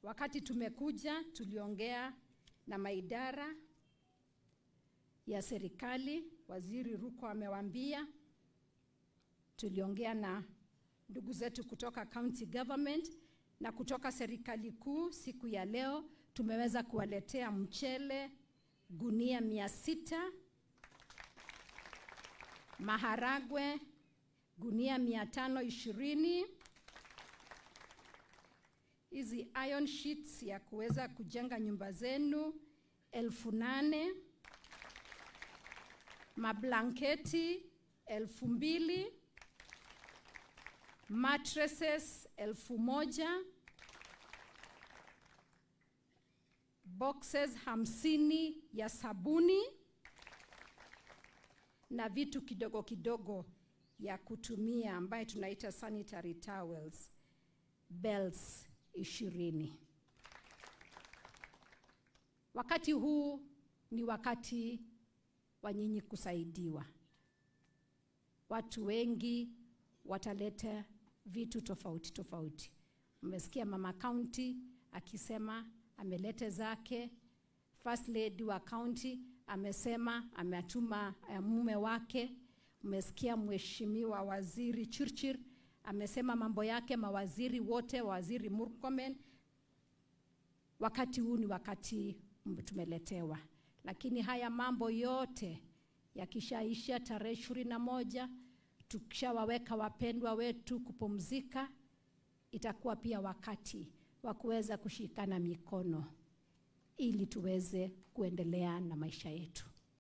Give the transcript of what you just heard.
Wakati tumekuja tuliongea na maidara ya serikali, Waziri Ruko amewaambia, tuliongea na ndugu zetu kutoka county government na kutoka serikali kuu. Siku ya leo tumeweza kuwaletea mchele gunia 600, maharagwe gunia 520, hizi iron sheets ya kuweza kujenga nyumba zenu 8,000, mablanketi 2,000, mattresses 1,000, boxes 50 ya sabuni na vitu kidogo kidogo ya kutumia ambaye tunaita sanitary towels, belts 20. Wakati huu ni wakati wa nyinyi kusaidiwa. Watu wengi wataleta vitu tofauti tofauti. Mmesikia mama county akisema amelete zake. First lady wa county amesema ametuma mume wake. Mmesikia mheshimiwa waziri Churchir amesema mambo yake, mawaziri wote, waziri Murkomen. Wakati huu ni wakati tumeletewa, lakini haya mambo yote yakishaisha tarehe 21, tukishawaweka wapendwa wetu kupumzika, itakuwa pia wakati wa kuweza kushikana mikono ili tuweze kuendelea na maisha yetu.